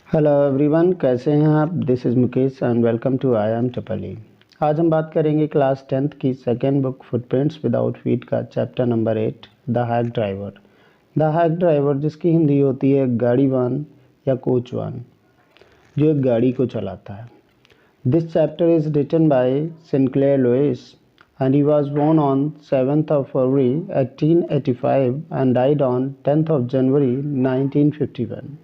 Hello everyone, कैसे हैं आप। This is Mukesh and welcome to I M Tapli. आज हम बात करेंगे क्लास 10th की second book footprints without feet का chapter number 8 the hack driver. The hack driver जिसकी हिंदी होती है गाड़ीवान या कोचवान, जो एक गाड़ी को चलाता है। This chapter is written by Sinclair Lewis and he was born on 7th of February 1885 and died on 10th of January 1951.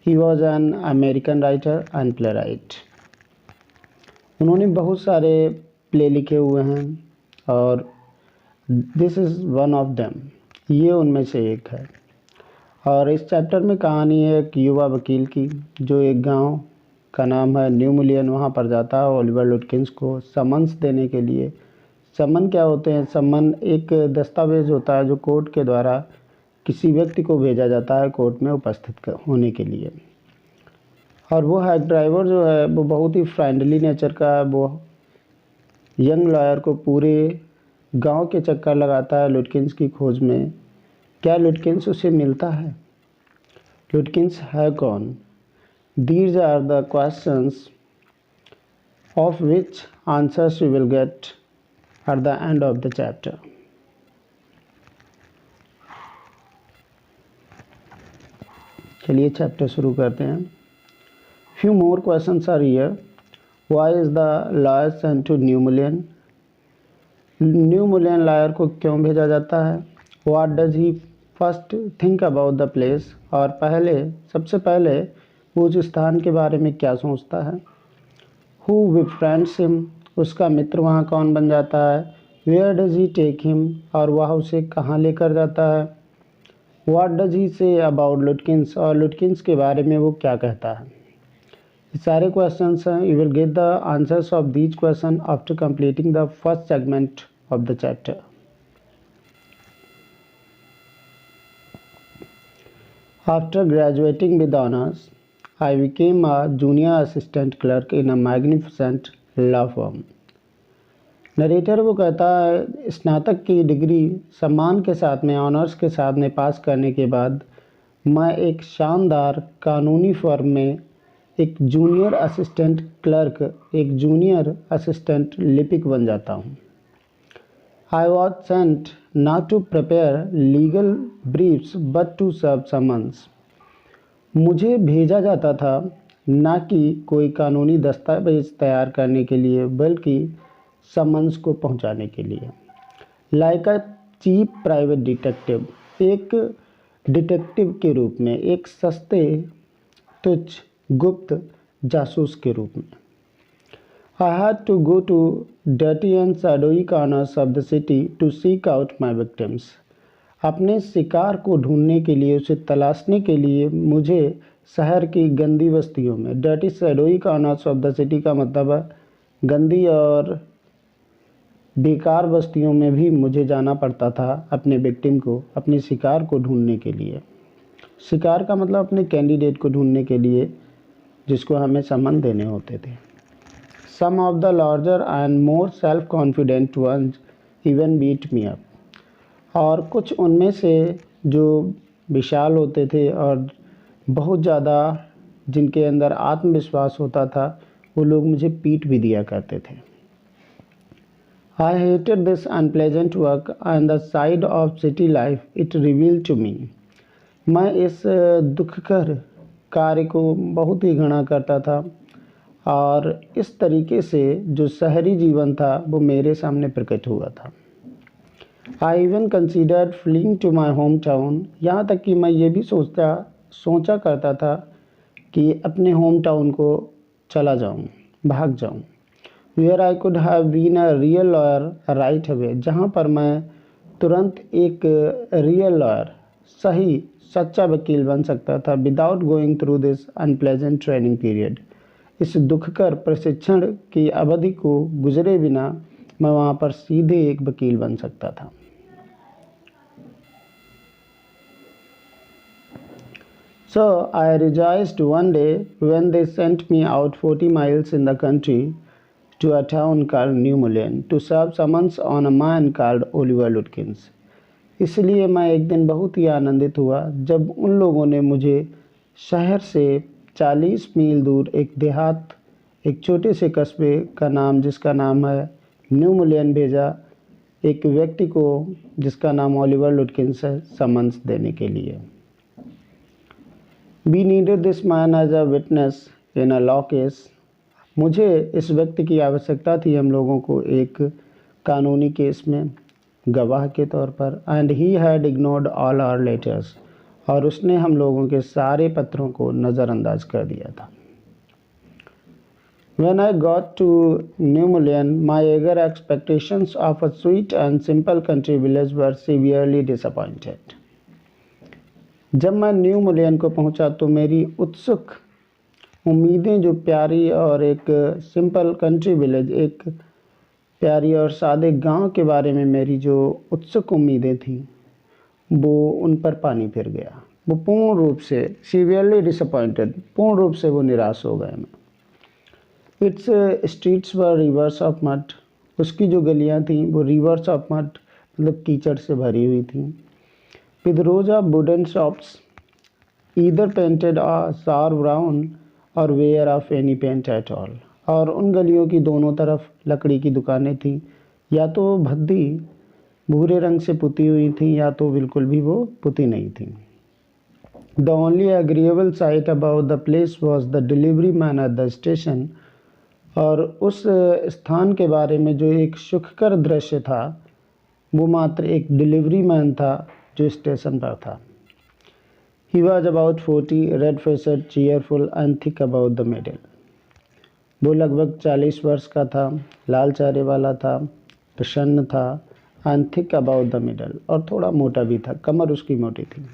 He was an American writer and playwright. उन्होंने बहुत सारे प्ले लिखे हुए हैं और this is one of them, ये उनमें से एक है। और इस चैप्टर में कहानी है एक युवा वकील की, जो एक गांव का नाम है न्यू मिलियन, वहाँ पर जाता है ओलिवर लुटकिंस को समन्स देने के लिए। समन क्या होते हैं? समन एक दस्तावेज़ होता है जो कोर्ट के द्वारा किसी व्यक्ति को भेजा जाता है कोर्ट में उपस्थित होने के लिए। और वो हैक ड्राइवर जो है वो बहुत ही फ्रेंडली नेचर का है। वो यंग लॉयर को पूरे गांव के चक्कर लगाता है लुटकिंस की खोज में। क्या लुटकिंस उसे मिलता है? लुटकिंस है कौन? These are the questions of which answers you will get at the end of the chapter. चलिए चैप्टर शुरू करते हैं। Few more questions are here. Why is the lawyer sent to New Mullion? New Mullion lawyer को क्यों भेजा जाता है? What does he first think about the place? और सबसे पहले वो उस स्थान के बारे में क्या सोचता है? Who befriends him? उसका मित्र वहाँ कौन बन जाता है? Where does he take him? और वह उसे कहाँ लेकर जाता है? What does he say about Lutkins? और लुटकिंस के बारे में वो क्या कहता है? सारे क्वेश्चंस हैं। You will get the answers of these question after completing the first segment of the chapter. After graduating with honours I became a junior assistant clerk in a magnificent law firm. Narrator वो कहता है स्नातक की degree सम्मान के साथ में, honours के साथ में पास करने के बाद मैं एक शानदार कानूनी फर्म में एक जूनियर असिस्टेंट क्लर्क, एक जूनियर असिस्टेंट लिपिक बन जाता हूँ। I was sent not to prepare legal briefs but to serve summons. मुझे भेजा जाता था ना कि कोई कानूनी दस्तावेज तैयार करने के लिए, बल्कि समन्स को पहुँचाने के लिए। Like a cheap private detective, एक डिटेक्टिव के रूप में, एक सस्ते तुच्छ गुप्त जासूस के रूप में। I had to go to dirty and shadowy corners of the city to seek out my victims. अपने शिकार को ढूंढने के लिए, उसे तलाशने के लिए मुझे शहर की गंदी बस्तियों में, dirty shadowy corners of the city का मतलब है गंदी और बेकार बस्तियों में भी मुझे जाना पड़ता था अपने विक्टिम को, अपने शिकार को ढूंढने के लिए। शिकार का मतलब अपने कैंडिडेट को ढूंढने के लिए जिसको हमें सम्मान देने होते थे। Some of the larger and more self confident ones even beat me up. और कुछ उनमें से जो विशाल होते थे और बहुत ज़्यादा जिनके अंदर आत्मविश्वास होता था, वो लोग मुझे पीट भी दिया करते थे। I hated this unpleasant work and the side of city life it revealed to me. मैं इस दुखकर कार्य को बहुत ही घृणा करता था और इस तरीके से जो शहरी जीवन था वो मेरे सामने प्रकट हुआ था। I even considered fleeing to my home town. यहाँ तक कि मैं ये भी सोचा करता था कि अपने होम टाउन को चला जाऊँ, भाग जाऊँ। Where I could have been a real lawyer right away, जहाँ पर मैं तुरंत एक रियल लॉयर, सही सच्चा वकील बन सकता था। Without going through this unpleasant training period, इस दुखकर प्रशिक्षण की अवधि को गुजरे बिना मैं वहाँ पर सीधे एक वकील बन सकता था। So I rejoiced one day when they sent me out 40 miles in the country to a town called New Mullion to serve summons on a man called Oliver Lutkins. इसलिए मैं एक दिन बहुत ही आनंदित हुआ जब उन लोगों ने मुझे शहर से 40 मील दूर एक देहात, एक छोटे से कस्बे का नाम जिसका नाम है न्यू मुलियन भेजा एक व्यक्ति को जिसका नाम ओलिवर लुटकिंस है समन्स देने के लिए। We needed this man as a witness in a law case. मुझे इस व्यक्ति की आवश्यकता थी हम लोगों को एक कानूनी केस में गवाह के तौर पर। And he had ignored all our letters, और उसने हम लोगों के सारे पत्रों को नज़रअंदाज कर दिया था। When I got to New Mullion, my eager expectations of a sweet and simple country village were severely disappointed. जब मैं न्यू मुलियन को पहुंचा तो मेरी उत्सुक उम्मीदें, जो प्यारी और एक सिंपल कंट्री विलेज, एक प्यारी और सादे गांव के बारे में मेरी जो उत्सुक उम्मीदें थीं, वो उन पर पानी फिर गया। वो पूर्ण रूप से सीवियरली डिसअपॉइंटेड, पूर्ण रूप से वो निराश हो गए मैं। It's streets were reverse of mud. उसकी जो गलियां थीं वो रिवर्स ऑफ मड मतलब कीचड़ से भरी हुई थीं। With rows of wooden shops either painted sour brown or bare of any paint at all. और उन गलियों की दोनों तरफ लकड़ी की दुकानें थीं, या तो भद्दी भूरे रंग से पुती हुई थीं या तो बिल्कुल भी वो पुती नहीं थीं। The only agreeable site about the place was the delivery man at the station. और उस स्थान के बारे में जो एक सुखकर दृश्य था वो मात्र एक डिलीवरी मैन था जो स्टेशन पर था। He was about 40, red facet, cheerful and thick about the middle. वो लगभग 40 वर्ष का था, लाल चेहरे वाला था, प्रसन्न था, and thick about the middle, और थोड़ा मोटा भी था, कमर उसकी मोटी थी।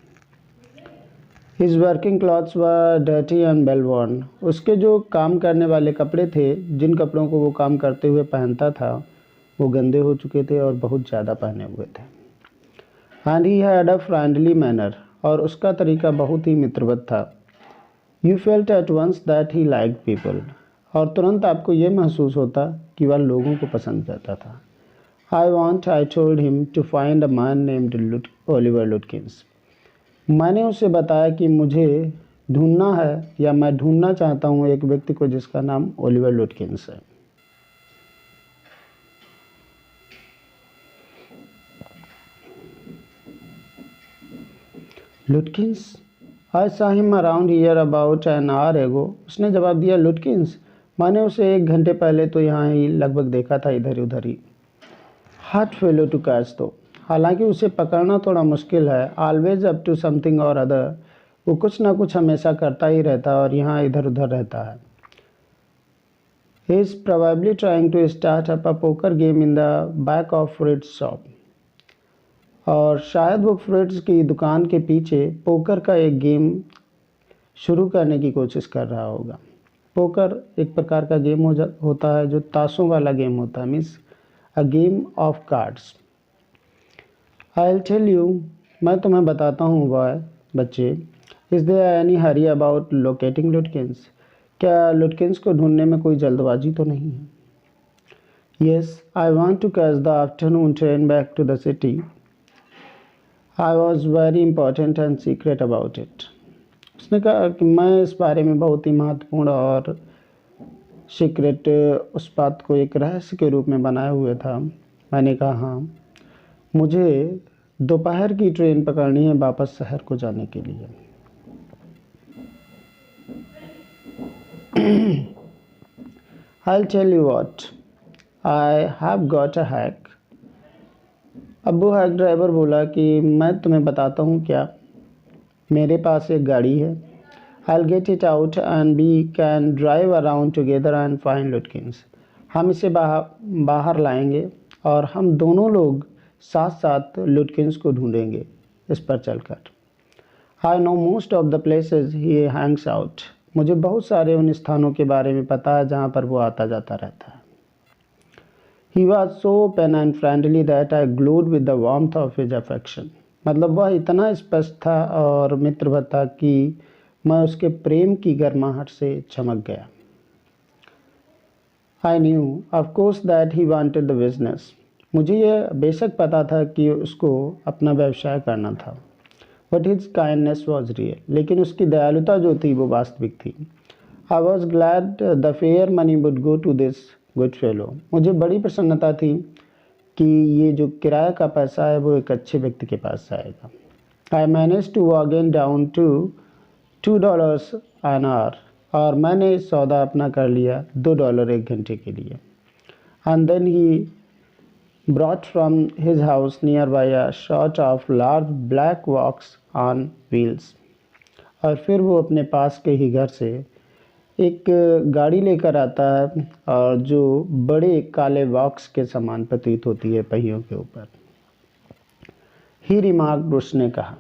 His working clothes were dirty and well worn. उसके जो काम करने वाले कपड़े थे, जिन कपड़ों को वो काम करते हुए पहनता था, वो गंदे हो चुके थे और बहुत ज़्यादा पहने हुए थे। And he had a friendly manner, और उसका तरीका बहुत ही मित्रवत था। You felt at once that he liked people, और तुरंत आपको ये महसूस होता कि वह लोगों को पसंद करता था। I told him to find a man named Oliver Lutkins. मैंने उसे बताया कि मुझे ढूंढना है, या मैं ढूंढना चाहता हूँ एक व्यक्ति को जिसका नाम ओलिवर लुटकिंस है। लुटकिंस, I saw him around here about an hour एगो। उसने जवाब दिया, लुटकिंस, मैंने उसे 1 घंटे पहले तो यहाँ ही लगभग देखा था, इधर उधर ही। हार्ड फेलो टू कैच, तो हालांकि उसे पकड़ना थोड़ा मुश्किल है। ऑलवेज अप टू समथिंग और अदर, वो कुछ ना कुछ हमेशा करता ही रहता और यहाँ इधर उधर रहता है। He is probably trying to start up a poker game in the back of Fritz shop. और शायद वो फ्रिट्स की दुकान के पीछे पोकर का एक गेम शुरू करने की कोशिश कर रहा होगा। पोकर एक प्रकार का गेम होता है जो ताशों वाला गेम होता है, means a game of cards. I'll tell you, मैं तुम्हें बताता हूँ बॉय, बच्चे। Is there any hurry about locating Lutkins? क्या लुटकिंस को ढूंढने में कोई जल्दबाजी तो नहीं है? Yes, I want to catch the afternoon train back to the city. I was very important and secret about it. उसने कहा कि मैं इस बारे में बहुत ही महत्वपूर्ण और सीक्रेट, उस बात को एक रहस्य के रूप में बनाए हुए था। मैंने कहा, हाँ, मुझे दोपहर की ट्रेन पकड़नी है वापस शहर को जाने के लिए। I'll tell you what, I have got a hack. अब वो हैक ड्राइवर बोला कि मैं तुम्हें बताता हूँ क्या, मेरे पास एक गाड़ी है। I'll get it out and we can drive around together and find Lutkins. हम इसे बाहर लाएंगे और हम दोनों लोग साथ साथ लुटकिंस को ढूंढेंगे इस पर चलकर। I know most of the places he hangs out. मुझे बहुत सारे उन स्थानों के बारे में पता है जहाँ पर वो आता जाता रहता है। He was so open and friendly that I glowed with the warmth of his affection. मतलब वह इतना स्पष्ट था और मित्रवत था कि मैं उसके प्रेम की गर्माहट से चमक गया। I knew, of course, that he wanted the business. मुझे यह बेशक पता था कि उसको अपना व्यवसाय करना था। But his kindness was real, लेकिन उसकी दयालुता जो थी वो वास्तविक थी। I was glad the fare money would go to this good fellow. मुझे बड़ी प्रसन्नता थी कि ये जो किराए का पैसा है वो एक अच्छे व्यक्ति के पास जाएगा। I manage to wagon down to $2 an hour, और मैंने सौदा अपना कर लिया $2 एक घंटे के लिए। And then he brought from his house nearby a sort of large black box on wheels। और फिर वो अपने पास के ही घर से एक गाड़ी लेकर आता है और जो बड़े काले बॉक्स के समान प्रतीत होती है पहियों के ऊपर। ही रिमार्क्ड, उसने कहा,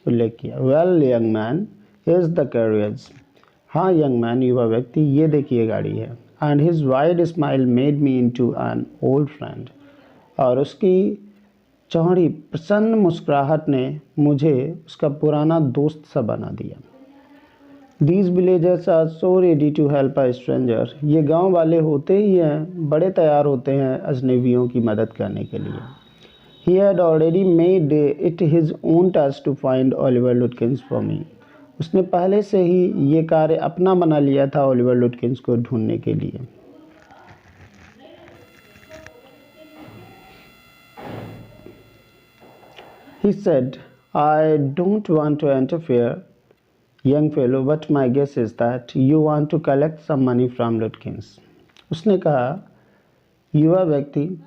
उल्लेख किया, well young man is the carriers. हाँ यंग मैन, युवा व्यक्ति, ये देखिए गाड़ी है। And his wide smile made me into an old friend. और उसकी चौड़ी प्रसन्न मुस्कुराहट ने मुझे उसका पुराना दोस्त सा बना दिया। These villagers are so ready to help a stranger। ये गांव वाले होते ही हैं, बड़े तैयार होते हैं अजनबियों की मदद करने के लिए। He had already made it his own task to find Oliver Lutkins for me। उसने पहले से ही ये कार्य अपना बना लिया था ओलिवर लुटकिंस को ढूंढने के लिए। He said, I don't want to interfere, young fellow, but my guess is that you want to collect some money from Lutkins। उसने कहा, युवा व्यक्ति,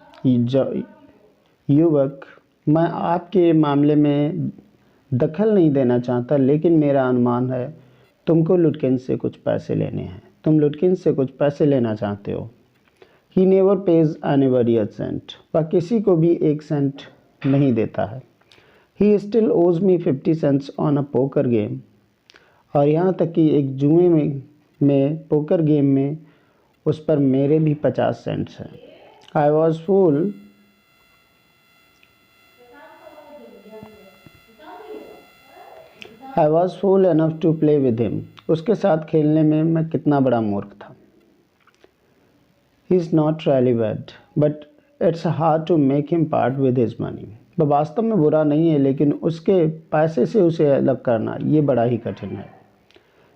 युवक, मैं आपके मामले में दखल नहीं देना चाहता, लेकिन मेरा अनुमान है तुमको लुटकिंस से कुछ पैसे लेने हैं। तुम लुटकिंस से कुछ पैसे लेना चाहते हो। He never pays anybody a cent। वह किसी को भी 1 सेंट नहीं देता है। He still owes me 50 cents on a poker game। और यहाँ तक कि एक जुए में पोकर गेम में उस पर मेरे भी 50 सेंट्स हैं। I was fool enough to play with him। उसके साथ खेलने में मैं कितना बड़ा मूर्ख था। He is not really bad, but it's hard to make him part with his money। वह वास्तव में बुरा नहीं है, लेकिन उसके पैसे से उसे अलग करना ये बड़ा ही कठिन है।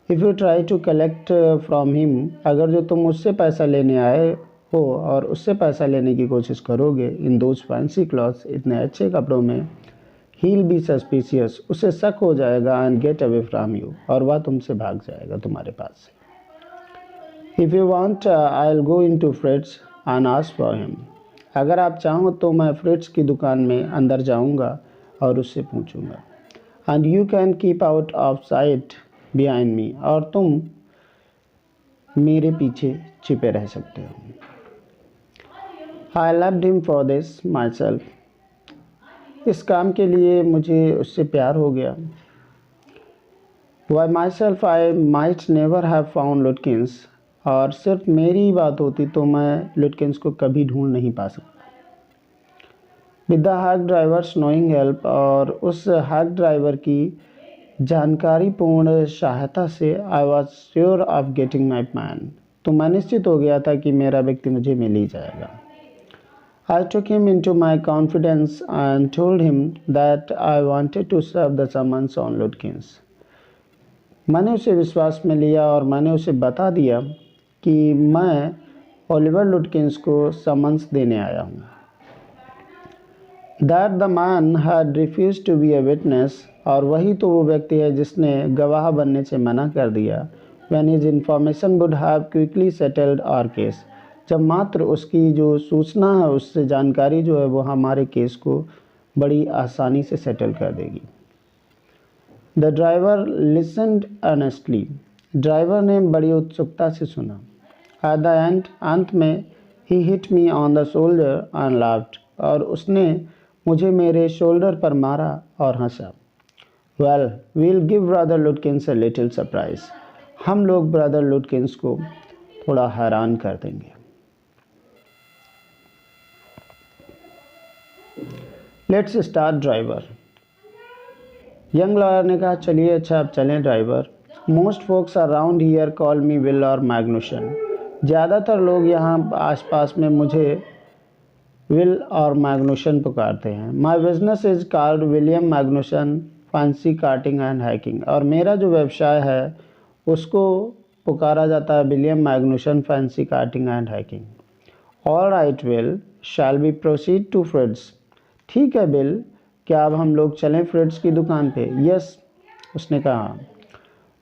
If you try to collect from him, अगर जो तुम उससे पैसा लेने आए हो और उससे पैसा लेने की कोशिश करोगे इन दोज फैंसी क्लॉथ्स, इतने अच्छे कपड़ों में, ही विल बी सस्पिशियस, उसे शक हो जाएगा, and get away from you, और वह तुमसे भाग जाएगा तुम्हारे पास से। If you want I will go into फ्रिट्स and ask for him. अगर आप चाहो तो मैं फ्रिट्स की दुकान में अंदर जाऊंगा और उससे पूछूंगा। And you can keep out of sight behind me, और तुम मेरे पीछे छिपे रह सकते हो। I loved him for this myself. इस काम के लिए मुझे उससे प्यार हो गया। Why myself I might never have found Lutkins, और सिर्फ मेरी ही बात होती तो मैं लुटकिंस को कभी ढूंढ नहीं पा सकता। With the hack drivers knowing help, और उस हैक ड्राइवर की जानकारीपूर्ण सहायता से I was sure of getting my man, तो मैं निश्चित हो गया था कि मेरा व्यक्ति मुझे मिल ही जाएगा। I took him into my confidence and told him that I wanted to serve the summons on Lutkins. मैंने उसे विश्वास में लिया और मैंने उसे बता दिया कि मैं ओलिवर लुटकिंस को समन्स देने आया हूँ। That the man had refuse to be a witness, और वही तो वो व्यक्ति है जिसने गवाह बनने से मना कर दिया। When his information would have quickly settled our case, जब मात्र उसकी जो सूचना है, उससे जानकारी जो है वो हमारे केस को बड़ी आसानी से सेटल कर देगी। The driver listened earnestly, driver ने बड़ी उत्सुकता से सुना। एट द एंड, अंत में, he hit me on the shoulder and laughed, और उसने मुझे मेरे शोल्डर पर मारा और हंसा। Well, we'll give brother Lutkins a little surprise, हम लोग ब्रदर लुटकिंस को थोड़ा हैरान कर देंगे। Let's start driver. Young lawyer ने कहा, चलिए अच्छा अब चलें driver. Most folks around here call me Will or Magnuson, ज़्यादातर लोग यहाँ आसपास में मुझे विल और मैग्नुशन पुकारते हैं। My business is called William Magnuson fancy carting and hacking, और मेरा जो व्यवसाय है उसको पुकारा जाता है William Magnuson fancy carting and hacking. All right Will, shall we proceed to Fred's? ठीक है बिल, क्या अब हम लोग चलें फ्रेड्स की दुकान पे? यस, उसने कहा।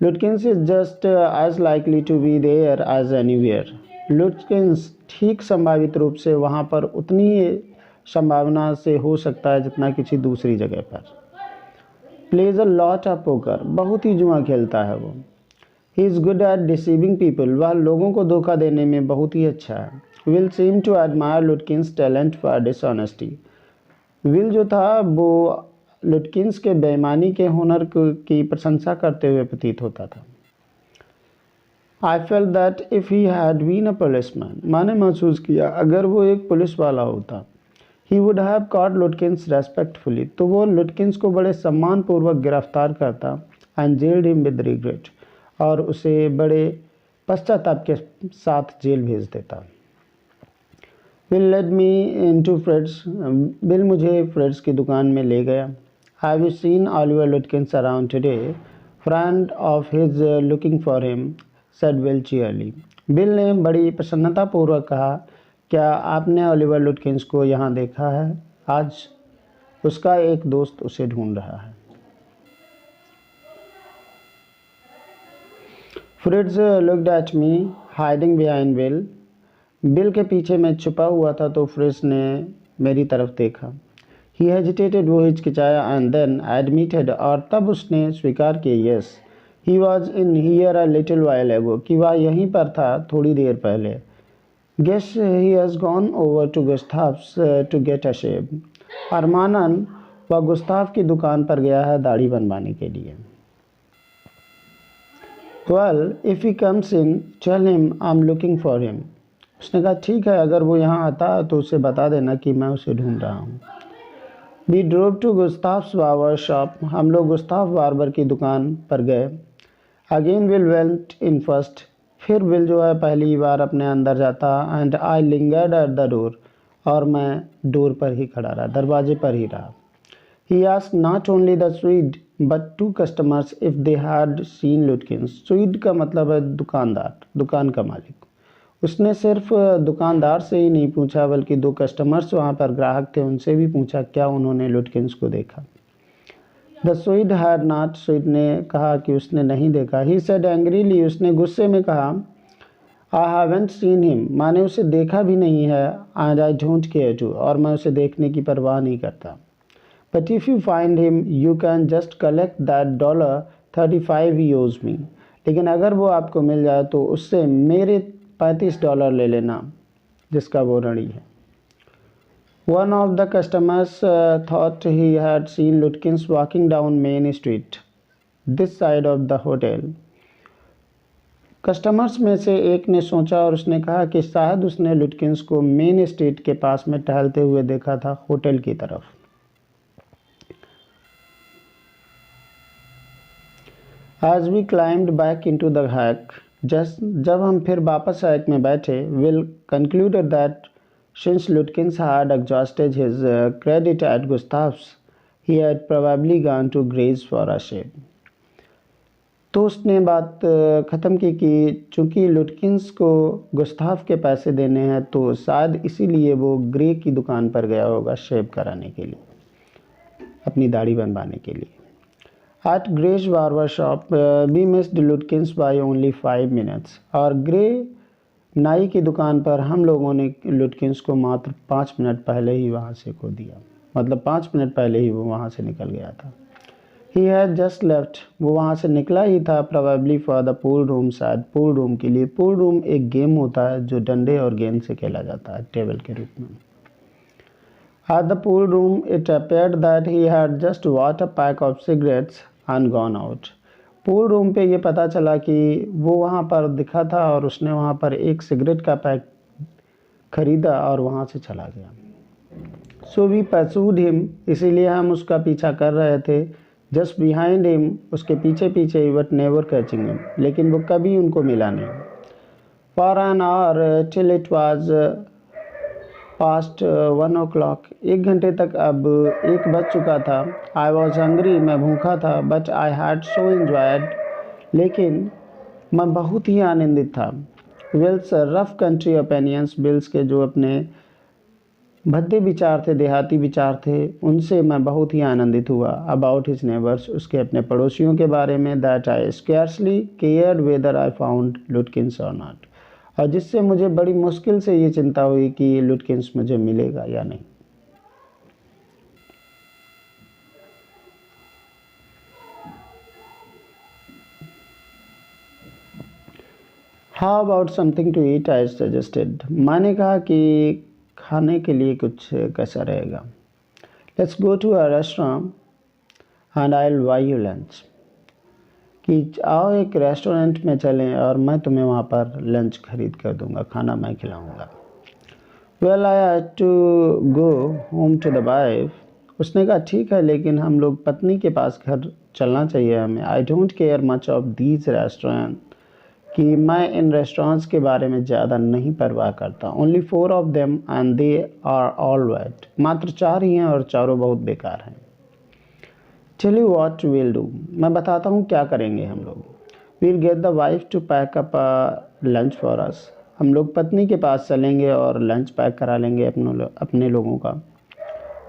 Lutkins is just as likely to be there as anywhere. Lutkins ठीक संभावित रूप से वहाँ पर उतनी ही संभावना से हो सकता है जितना किसी दूसरी जगह पर। Plays a lot of poker, बहुत ही जुआ खेलता है वो। He is good at deceiving people, वह लोगों को धोखा देने में बहुत ही अच्छा है। Bill seem to admire Lutkins talent for dishonesty. Bill जो था वो लुटकिंस के बेईमानी के हुनर की प्रशंसा करते हुए प्रतीत होता था। I felt that if he had been a policeman, मैंने महसूस किया अगर वो एक पुलिस वाला होता, he would have caught Lutkins respectfully, तो वो लुटकिंस को बड़े सम्मानपूर्वक गिरफ्तार करता and jailed him with regret, और उसे बड़े पश्चाताप के साथ जेल भेज देता। Bill led me into Fred's, Bill मुझे फ्रेड्स की दुकान में ले गया। Have you seen Oliver Lutkins around today? Friend of his looking for him, said Will cheerily. Bill ने बड़ी प्रसन्नतापूर्वक कहा, क्या आपने ऑलिवर लुटकिंस को यहाँ देखा है? आज उसका एक दोस्त उसे ढूंढ रहा है। Fritz looked at me hiding behind bill. Bill के पीछे मैं छुपा हुआ था तो फ्रिट्ज ने मेरी तरफ देखा। ही हेजिटेटेड, वो हिचकिचाया, एंड देन एडमिटेड, और तब उसने स्वीकार किया, yes he was in here a little while ago, कि वह यहीं पर था थोड़ी देर पहले। Guess he has gone over to Gustav's to get a shave. अरमानन वह गुस्ताव की दुकान पर गया है दाढ़ी बनवाने के लिए। Well if he comes in tell him I am looking for him. उसने कहा ठीक है, अगर वो यहाँ आता तो उसे बता देना कि मैं उसे ढूंढ रहा हूँ। We drove to Gustav's barber shop, हम लोग गुस्ताव बार्बर की दुकान पर गए। Again Will went in first, फिर विल जो है पहली बार अपने अंदर जाता। And I lingered at the door, और मैं डोर पर ही खड़ा रहा, दरवाजे पर ही रहा। He asked not only the Swede but two customers if they had seen Lutkins. Swede का मतलब है दुकानदार, दुकान का मालिक। उसने सिर्फ दुकानदार से ही नहीं पूछा बल्कि दो कस्टमर्स वहाँ पर ग्राहक थे उनसे भी पूछा क्या उन्होंने लुटकिंस को देखा। द स्वीड हैड नॉट, स्वीड ने कहा कि उसने नहीं देखा। ही सेड एंग्रीली, उसने गुस्से में कहा, आई हैवेंट सीन हिम, मैंने उसे देखा भी नहीं है। And I don't care to, और मैं उसे देखने की परवाह नहीं करता। But if you find him you can just collect that $35 he owes me, लेकिन अगर वो आपको मिल जाए तो उससे मेरे $35 ले लेना जिसका वो ऋणी है। One of the customers thought he had seen Lutkins walking down Main Street, this side of the hotel. Customers में से एक ने सोचा और उसने कहा कि शायद उसने लुटकिंस को मेन स्ट्रीट के पास में टहलते हुए देखा था, होटल की तरफ। As we climbed back into the hack, जब हम फिर वापस हैक में बैठे, Will concluded that since Lutkins had exhausted his credit at Gustav's, he had probably gone to Grace for a shave. तो उसने बात ख़त्म की कि चूँकि लुटकिंस को गुस्ताव के पैसे देने हैं तो शायद इसीलिए वो ग्रे की दुकान पर गया होगा शेव कराने के लिए, अपनी दाढ़ी बनवाने के लिए। At Gray's barber shop, we missed Lutkins by only 5 minutes. और ग्रे नाई की दुकान पर हम लोगों ने लुटकिंस को मात्र 5 मिनट पहले ही वहाँ से खो दिया, मतलब 5 मिनट पहले ही वो वहाँ से निकल गया था। He had just left, वो वहाँ से निकला ही था, probably for the pool room, शायद पूल रूम के लिए। पूल रूम एक गेम होता है जो डंडे और गेंद से खेला जाता है टेबल के रूप में। At the pool room, it appeared that he had just bought a pack of cigarettes and gone out. Pool room पे ये पता चला कि वो वहाँ पर दिखा था और उसने वहाँ पर एक सिगरेट का पैक खरीदा और वहाँ से चला गया। सो वी परसूड हिम, इसीलिए हम उसका पीछा कर रहे थे। जस्ट बिहाइंड हिम, उसके पीछे पीछे ही, बट नेवर कैचिंग हिम, लेकिन वो कभी उनको मिला नहीं। For an hour till it was past 1 o'clock, 1 घंटे तक अब 1 बज चुका था। आई वॉज हंग्री, मैं भूखा था, but I had so enjoyed, लेकिन मैं बहुत ही आनंदित था। Bill's rough country opinions, Bill's के जो अपने भद्दे विचार थे, देहाती विचार थे, उनसे मैं बहुत ही आनंदित हुआ। अबाउट हिज नेबर्स, उसके अपने पड़ोसियों के बारे में। That I scarcely cared whether I found Lutkins or not, और जिससे मुझे बड़ी मुश्किल से ये चिंता हुई कि लुटकिंस मुझे मिलेगा या नहीं। How about something to eat, I suggested, मैंने कहा कि खाने के लिए कुछ कैसा रहेगा। Let's go to a restaurant and I will buy you lunch, कि आओ एक रेस्टोरेंट में चलें और मैं तुम्हें वहाँ पर लंच खरीद कर दूँगा, खाना मैं खिलाऊँगा। Well I had to go home to the wife, उसने कहा ठीक है, लेकिन हम लोग पत्नी के पास घर चलना चाहिए हमें। आई don't care much of these restaurant, कि मैं इन रेस्टोरेंट्स के बारे में ज़्यादा नहीं परवाह करता। Only 4 of them and they are all wet, मात्र 4 ही हैं और चारों बहुत बेकार हैं। Tell you what will do, मैं बताता हूँ क्या करेंगे हम लोग। We'll get the wife to pack up lunch for us, हम लोग पत्नी के पास चलेंगे और लंच पैक करा लेंगे अपने लोगों का।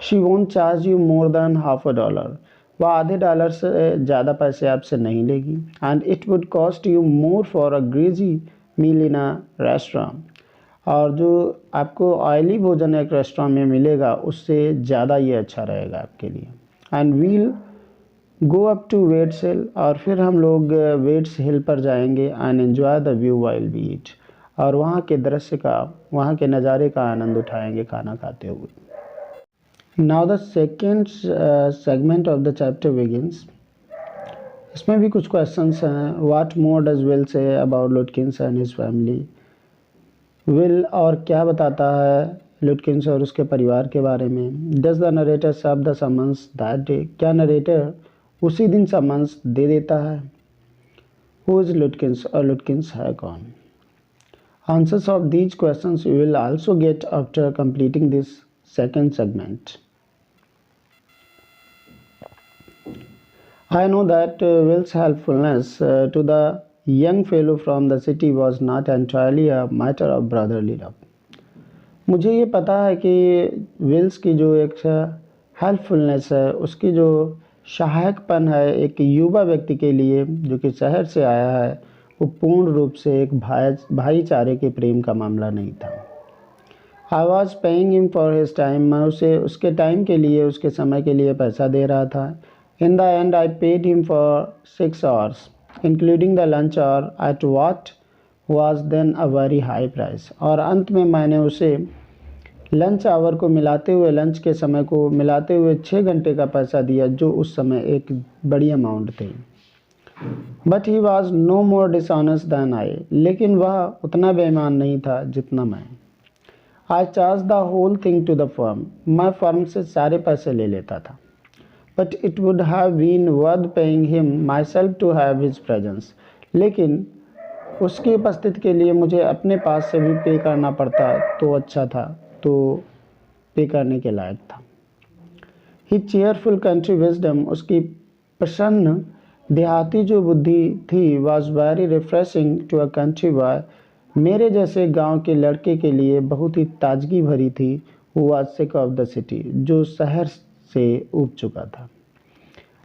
She won't charge you more than $50, वह आधे डॉलर से ज़्यादा पैसे आपसे नहीं लेगी। And it would cost you more for a greasy meal in a restaurant, और जो आपको ऑयली भोजन एक रेस्टोरेंट में मिलेगा उससे ज़्यादा ये अच्छा रहेगा आपके लिए। And we'll go up to Wade's Hill, और फिर हम लोग वेट्स हिल पर जाएंगे। And enjoy the view while we eat, और वहाँ के दृश्य का, वहाँ के नज़ारे का आनंद उठाएंगे खाना खाते हुए। Now the second segment of the chapter begins. इसमें भी कुछ क्वेश्चंस हैं। What more does will say about लुटकिंस and his family, will और क्या बताता है लुटकिंस और उसके परिवार के बारे में। Does the narrator serve the summons that day, क्या नरेटर उसी दिन समन्स दे देता है। हु इज लुटकिंस, और लुटकिंस है कौन। Answers of these questions you will also get after completing this second segment. I know that Will's helpfulness to the young fellow from the city was not entirely a matter of brotherly love. मुझे ये पता है कि Wills की जो एक helpfulness है, उसकी जो सहायकपन है एक युवा व्यक्ति के लिए जो कि शहर से आया है, वो पूर्ण रूप से एक भाईचारे के प्रेम का मामला नहीं था। I was paying him for his time, मैं उसे उसके टाइम के लिए, उसके समय के लिए पैसा दे रहा था। In the end, I paid him for 6 hours, including the lunch hour, at what was then a very high price. और अंत में मैंने उसे लंच आवर को मिलाते हुए, लंच के समय को मिलाते हुए 6 घंटे का पैसा दिया, जो उस समय एक बड़ी अमाउंट थी। But he was no more dishonest than I, लेकिन वह उतना बेईमान नहीं था जितना मैं। I charge the whole thing to the firm, मैं फर्म से सारे पैसे ले लेता था। But it would have been worth paying him myself to have his presence. लेकिन उसकी उपस्थिति के लिए मुझे अपने पास से भी पे करना पड़ता तो अच्छा था, तो पे करने के लायक था। His cheerful country wisdom, उसकी प्रसन्न देहाती जो बुद्धि थी, was very refreshing to a country boy, मेरे जैसे गांव के लड़के के लिए बहुत ही ताजगी भरी थी। Who was sick of the city, जो शहर से उब चुका था।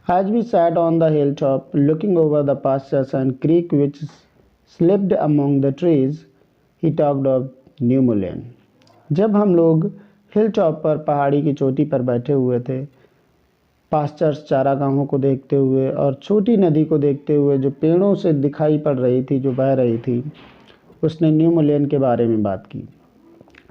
As we sat on the hilltop, looking over the pastures and creek which slipped among the trees, he talked of New Mullen. जब हम लोग हिलटॉप पर, पहाड़ी की चोटी पर बैठे हुए थे, पास्चर्स चारागाहों को देखते हुए और छोटी नदी को देखते हुए जो पेड़ों से दिखाई पड़ रही थी, जो बह रही थी, उसने न्यू मुलेन के बारे में बात की।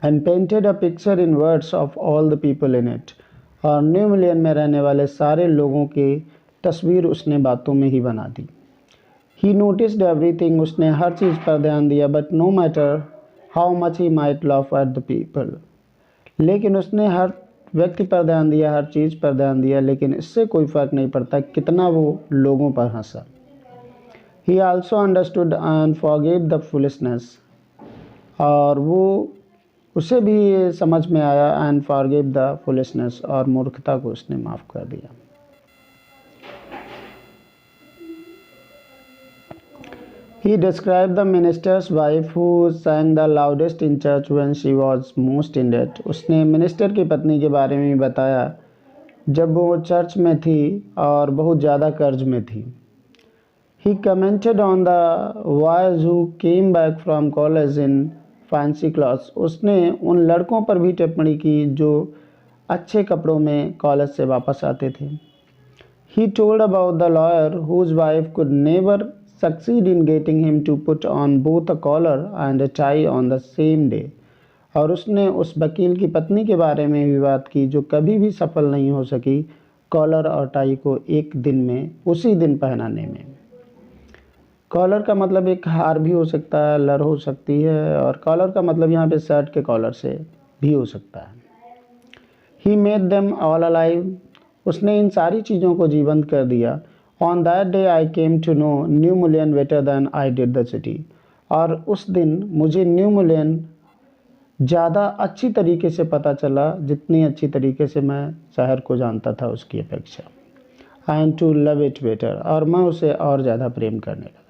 And painted a picture in words of all the people in it. और न्यू मिलियन में रहने वाले सारे लोगों की तस्वीर उसने बातों में ही बना दी। ही नोटिस्ड एवरीथिंग, उसने हर चीज़ पर ध्यान दिया। But no matter how much he might laugh at the people, लेकिन उसने हर व्यक्ति पर ध्यान दिया, हर चीज़ पर ध्यान दिया, लेकिन इससे कोई फ़र्क नहीं पड़ता कितना वो लोगों पर हंसा। He also understood and forgive the foolishness, और वो उसे भी ये समझ में आया एंड फॉरगिव द फुलिशनेस, और मूर्खता को उसने माफ़ कर दिया। He described the minister's wife who sang the loudest in church when she was most in debt. उसने मिनिस्टर की पत्नी के बारे में बताया जब वो चर्च में थी और बहुत ज़्यादा कर्ज में थी। He commented on the boys who came back from college in fancy clothes. उसने उन लड़कों पर भी टिप्पणी की जो अच्छे कपड़ों में कॉलेज से वापस आते थे। He told about the lawyer whose wife could never succeed in getting him to put on both a collar and a tie on the same day. और उसने उस वकील की पत्नी के बारे में भी बात की जो कभी भी सफल नहीं हो सकी कॉलर और टाई को एक दिन में उसी दिन पहनाने में। कॉलर का मतलब एक हार भी हो सकता है, लर हो सकती है, और कॉलर का मतलब यहाँ पे शर्ट के कॉलर से भी हो सकता है। He made them all alive. उसने इन सारी चीज़ों को जीवंत कर दिया। On that day I came to know New Mullen better than I did the city. और उस दिन मुझे न्यू मुलेन ज़्यादा अच्छी तरीके से पता चला जितनी अच्छी तरीके से मैं शहर को जानता था उसकी अपेक्षा। And to love it better, और मैं उसे और ज़्यादा प्रेम करने लगा।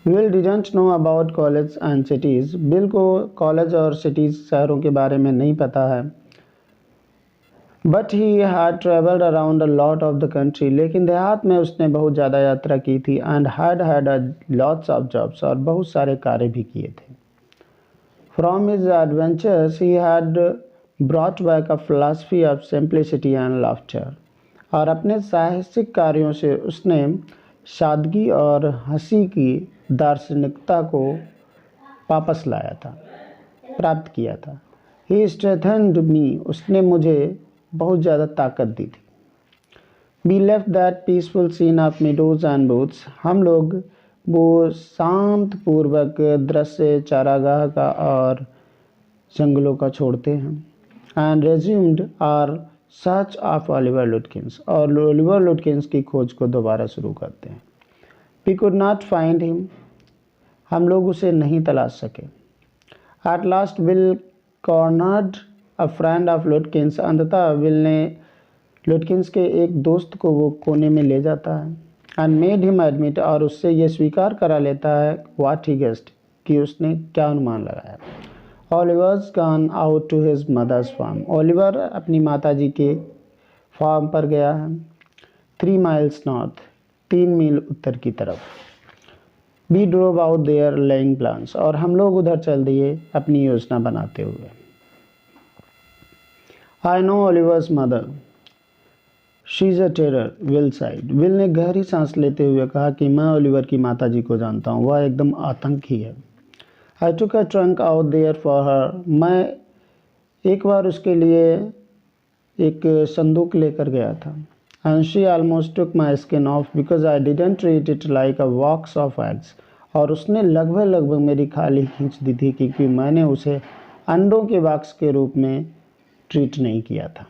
Will didn't know about college and cities. Bill को कॉलेज और सिटीज़ शहरों के बारे में नहीं पता है। But he had traveled around a lot of the country. लेकिन देहात में उसने बहुत ज़्यादा यात्रा की थी and had a lots of jobs, और बहुत सारे कार्य भी किए थे। From his adventures he had brought back a philosophy of simplicity and laughter. और अपने साहसिक कार्यों से उसने सादगी और हंसी की दार्शनिकता को वापस लाया था, प्राप्त किया था। He strengthened me. उसने मुझे बहुत ज़्यादा ताकत दी थी। We left that peaceful scene of meadows and woods. हम लोग वो शांत पूर्वक दृश्य चारागाह का और जंगलों का छोड़ते हैं। And resumed our search of Oliver Lutkins. और ओलिवर लुटकिंस की खोज को दोबारा शुरू करते हैं। We could not find him. हम लोग उसे नहीं तलाश सके। At last Will cornered a friend of Lutkins. अंततः विल ने लुटकिंस के एक दोस्त को वो कोने में ले जाता है। And made him admit, और उससे ये स्वीकार करा लेता है what he guessed, कि उसने क्या अनुमान लगाया। Oliver's gone out to his mother's farm. Oliver अपनी माताजी के फार्म पर गया है। 3 miles north, 3 मील उत्तर की तरफ। We drove out there laying plans. और हम लोग उधर चल दिए अपनी योजना बनाते हुए। I know Oliver's mother. She's a terror. Will sighed. Will ने गहरी सांस लेते हुए कहा कि मैं ओलिवर की माताजी को जानता हूँ, वह एकदम आतंकी है। I took a trunk out there for her. मैं एक बार उसके लिए एक संदूक लेकर गया था। And she almost took my skin off because I didn't treat it like a box of eggs. और उसने लगभग मेरी खाली खींच दी थी क्योंकि मैंने उसे अंडों के बॉक्स के रूप में ट्रीट नहीं किया था।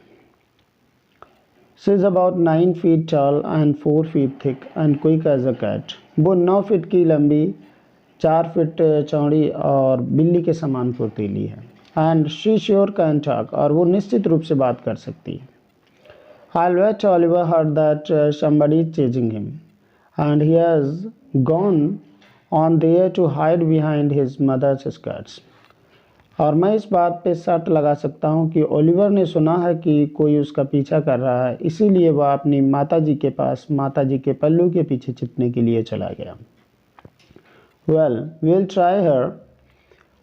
She is about 9 feet tall and 4 feet thick and quick as a cat. वो 9 फीट की लंबी, 4 फीट चौड़ी और बिल्ली के समान फुर्तीली है। And she sure can talk. और वो निश्चित रूप से बात कर सकती है। I'll bet Oliver heard that somebody is chasing him, and he has gone on there to hide behind his mother's skirts. और मैं इस बात पे शर्त लगा सकता हूँ कि ओलिवर ने सुना है कि कोई उसका पीछा कर रहा है, इसीलिए वह अपनी माताजी के पास माताजी के पल्लू के पीछे छिपने के लिए चला गया। Well, we'll try her.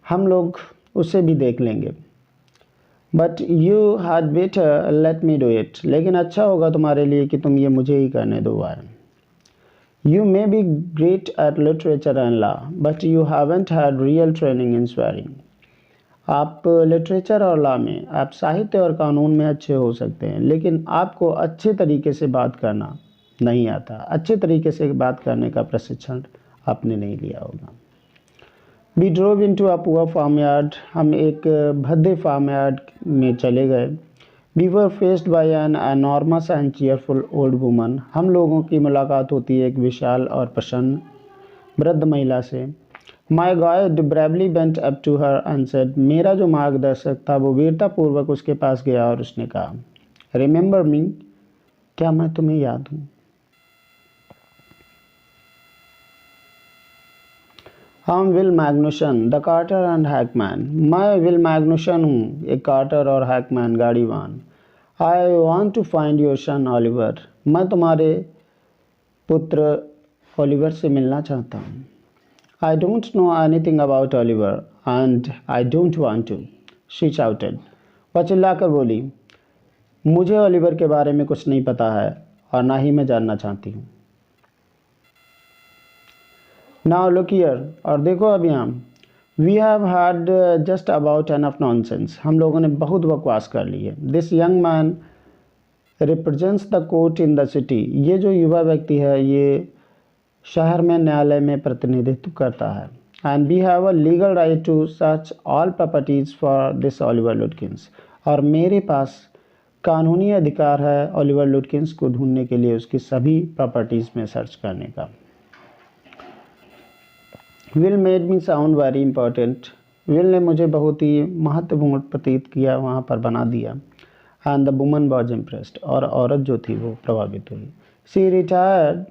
हम लोग उसे भी देख लेंगे। But you had better let me do it. लेकिन अच्छा होगा तुम्हारे लिए कि तुम ये मुझे ही करने दो यार। You may be great at literature and law, but you haven't had real training in swearing. आप लिटरेचर और लॉ में, आप साहित्य और कानून में अच्छे हो सकते हैं, लेकिन आपको अच्छे तरीके से बात करना नहीं आता। अच्छे तरीके से बात करने का प्रशिक्षण आपने नहीं लिया होगा। We drove into a poor farmyard. हम एक भद्दे फार्मयार्ड में चले गए। We were faced by an enormous and cheerful old woman. हम लोगों की मुलाकात होती है एक विशाल और प्रसन्न वृद्ध महिला से। My guide bravely bent up to her and said, मेरा जो मार्गदर्शक था वो वीरतापूर्वक उसके पास गया और उसने कहा, रिमेंबर मी, क्या मैं तुम्हें याद हूँ? हम Will Magnuson the carter and hackman, मैं विल मैग्नुसन हूँ, एक कार्टर और हैकमैन गाड़ीवान। I want to find your son Oliver, मैं तुम्हारे पुत्र ओलिवर से मिलना चाहता हूँ। I don't know anything about Oliver and I don't want to, she shouted, वह चिल्लाकर बोली, मुझे ओलिवर के बारे में कुछ नहीं पता है और ना ही मैं जानना चाहती हूँ। नाउ लुक हियर, और देखो अब यहाँ, we have had just about enough nonsense, हम लोगों ने बहुत बकवास कर ली है। This young man represents the court in the city, ये जो युवा व्यक्ति है ये शहर में न्यायालय में प्रतिनिधित्व करता है। And we have a legal right to search all properties for this Oliver Lutkins, और मेरे पास कानूनी अधिकार है ओलिवर लुटकिंस को ढूंढने के लिए उसकी सभी प्रॉपर्टीज में सर्च करने का। Will made me sound very important, will ने मुझे बहुत ही महत्वपूर्ण प्रतीत किया, वहाँ पर बना दिया। And the woman was impressed, और औरत जो थी वो प्रभावित हुई। She retired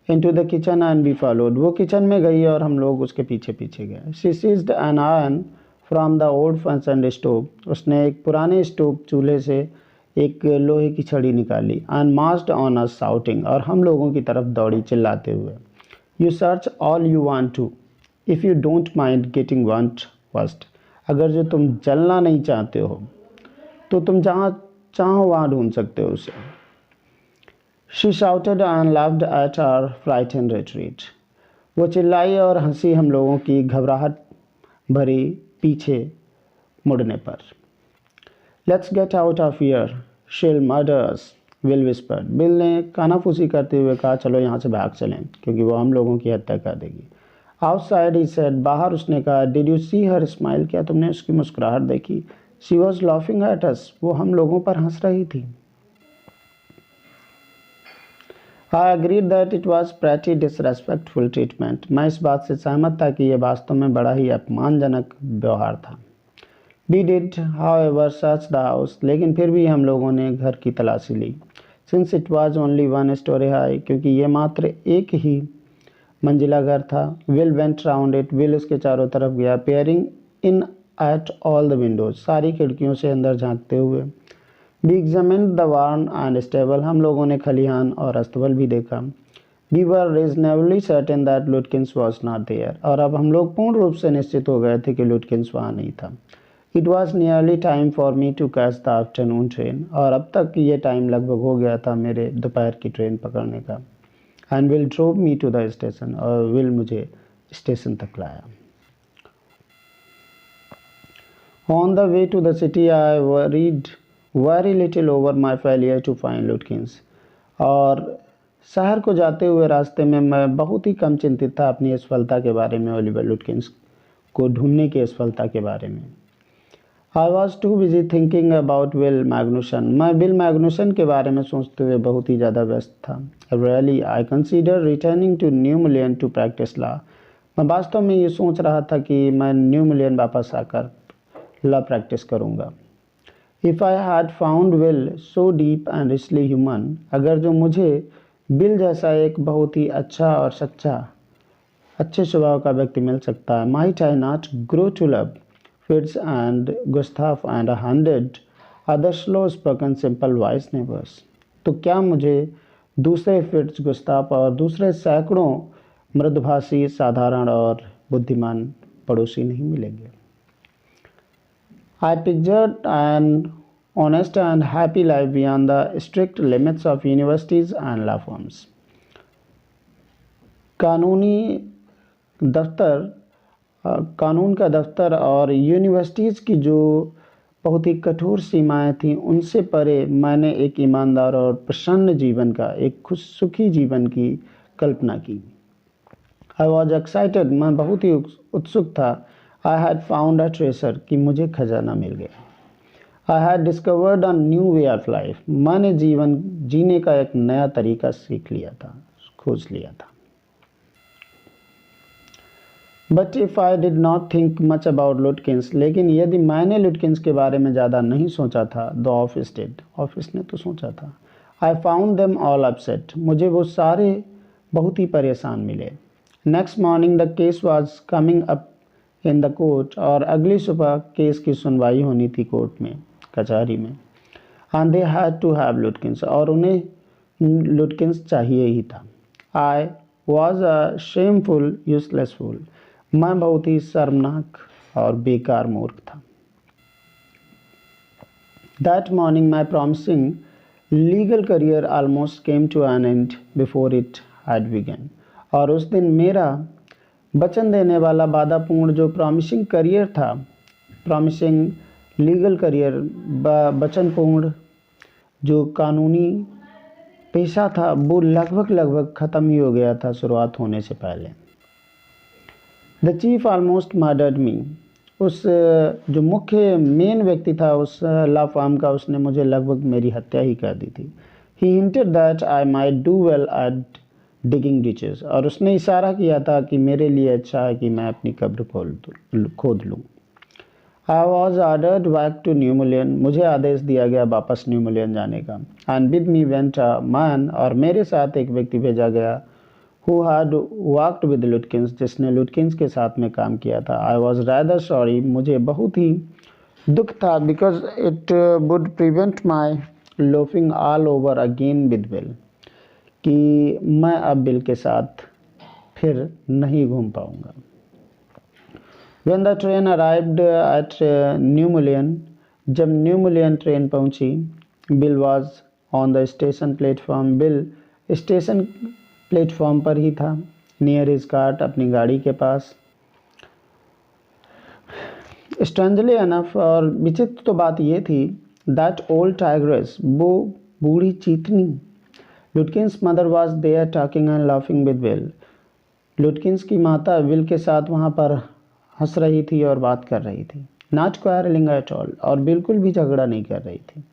into the kitchen and we followed, वो किचन में गई और हम लोग उसके पीछे पीछे गए। She seized an iron from the old fashioned stove, उसने एक पुराने स्टोव चूल्हे से एक लोहे की छड़ी निकाली। And marched on us shouting, और हम लोगों की तरफ दौड़ी चिल्लाते हुए। You search all you want to if you don't mind getting want first, अगर जो तुम जलना नहीं चाहते हो तो तुम जहाँ चाहो वहाँ ढूंढ सकते हो उसे। She shouted and laughed at our frightened retreat, वो चिल्लाई और हंसी हम लोगों की घबराहट भरी पीछे मुड़ने पर। Let's get out of here, she'll murder us, Will whispered, Bill ने कानाफूसी करते हुए कहा, चलो यहाँ से भाग चलें क्योंकि वो हम लोगों की हत्या कर देगी। आउटसाइड ही सेड, बाहर उसने कहा, did you see her smile, क्या तुमने उसकी मुस्कुराहट देखी? She was laughing at us, वो हम लोगों पर हंस रही थी। I agreed that it was pretty disrespectful treatment, मैं इस बात से सहमत था कि यह वास्तव में बड़ा ही अपमानजनक व्यवहार था। We did however search the house, लेकिन फिर भी हम लोगों ने घर की तलाशी ली। Since it was only one storey high, क्योंकि ये मात्र एक ही मंजिला घर था। Will went round it, Will उसके चारों तरफ गया। Peering in at all the windows, सारी खिड़कियों से अंदर झांकते हुए। We examined the barn and stable, हम लोगों ने खलिहान और अस्तबल भी देखा। We were reasonably certain that Lutkins was not there, और अब हम लोग पूर्ण रूप से निश्चित हो गए थे कि लुटकिंस वहाँ नहीं था। It was nearly time for me to catch the afternoon train, और अब तक ये टाइम लगभग हो गया था मेरे दोपहर की ट्रेन पकड़ने का। And Will drop me to the station, और विल मुझे स्टेशन तक लाया। On the way to the city I worried very little over my failure to find Lutkins, और शहर को जाते हुए रास्ते में मैं बहुत ही कम चिंतित था अपनी असफलता के बारे में, ओलिवर लुटकिंस को ढूंढने की असफलता के बारे में। I was too busy thinking about Will Magnuson, मैं विल मैग्नुसन के बारे में सोचते हुए बहुत ही ज़्यादा व्यस्त था। Really I consider returning to New Million to practise law, मैं वास्तव में ये सोच रहा था कि मैं न्यू मिलियन वापस आकर लॉ प्रैक्टिस करूँगा। If I had found will so deep and richly human, अगर जो मुझे बिल जैसा एक बहुत ही अच्छा और सच्चा अच्छे स्वभाव का व्यक्ति मिल सकता है, might I not grow to love Fitz and Gustav and 100 other slow spoken simple wise neighbors, तो क्या मुझे दूसरे फिट्स गुस्ताफ और दूसरे सैकड़ों मृदुभाषी साधारण और बुद्धिमान पड़ोसी नहीं मिलेंगे। I pictured an honest and happy life beyond the strict limits of universities and law firms. कानूनी दफ्तर कानून का दफ्तर और यूनिवर्सिटीज़ की जो बहुत ही कठोर सीमाएं थीं उनसे परे मैंने एक ईमानदार और प्रसन्न जीवन का, एक खुश सुखी जीवन की कल्पना की। आई वॉज एक्साइटेड, मैं बहुत ही उत्सुक था। I had found a tracer, कि मुझे खजाना मिल गया। I had discovered a new way of life, मैंने जीवन जीने का एक नया तरीका सीख लिया था, खोज लिया था। But if I did not think much about लुटकिंस, लेकिन यदि मैंने लुटकिंस के बारे में ज़्यादा नहीं सोचा था, द ऑफिस डिड, ऑफिस ने तो सोचा था। I found them all upset, मुझे वो सारे बहुत ही परेशान मिले। Next morning the case was coming up in the court, और अगली सुबह केस की सुनवाई होनी थी कोर्ट में, कचहरी में। And they had to have Lutkins, और उन्हें लुटकिंस चाहिए ही था। I was a shameful useless fool, मैं बहुत ही शर्मनाक और बेकार मूर्ख था। That morning my promising legal career almost came to an end before it had begun, और उस दिन मेरा वचन देने वाला वादापूर्ण जो प्रॉमिसिंग करियर था, प्रॉमिसिंग लीगल करियर, वचनपूर्ण जो कानूनी पेशा था, वो लगभग ख़त्म ही हो गया था शुरुआत होने से पहले। द चीफ ऑलमोस्ट मर्डर्ड मी, उस जो मुख्य मेन व्यक्ति था उस लॉ फर्म का, उसने मुझे लगभग मेरी हत्या ही कर दी थी। He hinted that I might do well at digging ditches, और उसने इशारा किया था कि मेरे लिए अच्छा है कि मैं अपनी कब्र खोद लूँ। I was ordered back to New Million, मुझे आदेश दिया गया वापस न्यू मिलियन जाने का। And with me went a man, और मेरे साथ एक व्यक्ति भेजा गया, who had worked with लुटकिंस, जिसने लुटकिंस के साथ में काम किया था। आई वॉज rather sorry, मुझे बहुत ही दुख था, because it would prevent my loafing all over again with bill, कि मैं अब बिल के साथ फिर नहीं घूम पाऊँगा। When the train arrived at new million, जब न्यू मिलियन ट्रेन पहुंची, bill was on the station platform, bill station platform पर ही था, नियर हिज कार्ट, अपनी गाड़ी के पास। स्ट्रेंजली अनफ, और विचित्र तो बात ये थी, दैट ओल्ड टाइग्रेस, वो बूढ़ी चीतनी, Lutkins mother was there talking and laughing with Will, Lutkins की माता विल के साथ वहाँ पर हंस रही थी और बात कर रही थी। नॉट क्वारलिंग एट ऑल, और बिल्कुल भी झगड़ा नहीं कर रही थी।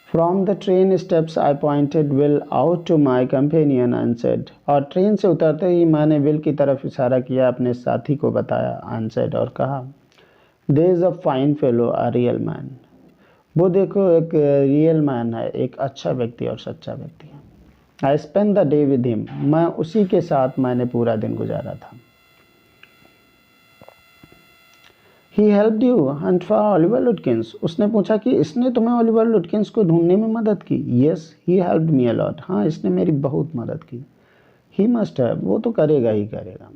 From the train steps I pointed Will out to my companion and said, और ट्रेन से उतरते ही मैंने विल की तरफ इशारा किया, अपने साथी को बताया, एंड सेड, और कहा, there is a fine fellow, a real man, वो देखो एक रियल मैन है, एक अच्छा व्यक्ति और सच्चा व्यक्ति है। I spend the day with him, मैं उसी के साथ मैंने पूरा दिन गुजारा था। He helped you Hunt for Oliver लुटकिंस, उसने पूछा कि इसने तुम्हें ओलिवर लुटकिंस को ढूंढने में मदद की। Yes he helped me a lot, हाँ इसने मेरी बहुत मदद की। ही मस्ट हैव, वो तो करेगा ही करेगा।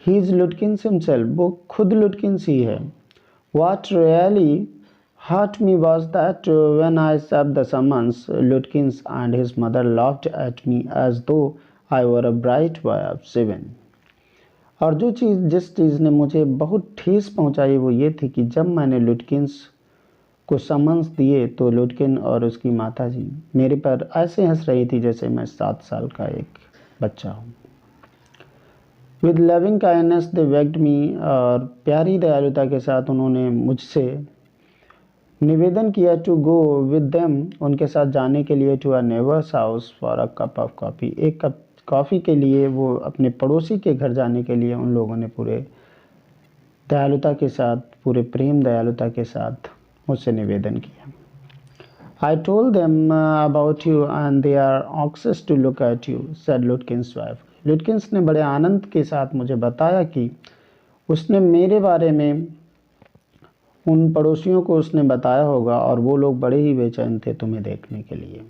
ही इज़ लुटकिंस हिमसेल्फ, वो खुद लुटकिंस ही है। What really hurt me was that when I served the summons, Lutkins and his mother laughed at me as though I were a bright boy of 7. और जिस चीज़ ने मुझे बहुत ठेस पहुंचाई वो ये थी कि जब मैंने लुटकिंस को समन्स दिए तो लुटकिन और उसकी माता जी मेरे पर ऐसे हंस रही थी जैसे मैं 7 साल का एक बच्चा हूँ। विद लविंग काइंडनेस दे वेग्ड मी, और प्यारी दयालुता के साथ उन्होंने मुझसे निवेदन किया टू गो विद देम, उनके साथ जाने के लिए, to a neighbour's house for a cup of coffee, एक कप कॉफ़ी के लिए, वो अपने पड़ोसी के घर जाने के लिए उन लोगों ने पूरे दयालुता के साथ, पूरे प्रेम दयालुता के साथ मुझसे निवेदन किया। I told them about you and they are anxious to look at you, said Lutkins wife, Lutkins ने बड़े आनंद के साथ मुझे बताया कि उसने मेरे बारे में उन पड़ोसियों को उसने बताया होगा और वो लोग बड़े ही बेचैन थे तुम्हें देखने के लिए।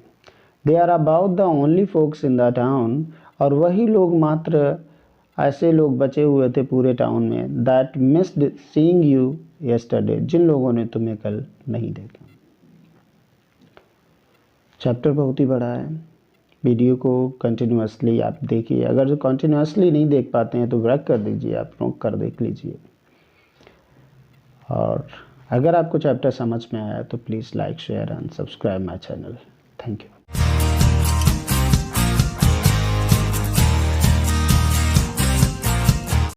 They are about the only folks in the town, और वही लोग मात्र ऐसे लोग बचे हुए थे पूरे टाउन में, that missed seeing you yesterday, जिन लोगों ने तुम्हें कल नहीं देखा। चैप्टर बहुत ही बड़ा है, वीडियो को कंटिन्यूअसली आप देखिए। अगर कंटिन्यूअसली नहीं देख पाते हैं तो ब्रेक कर दीजिए, आप रोक कर देख लीजिए। और अगर आपको चैप्टर समझ में आया तो please like, share and subscribe my channel. Thank you.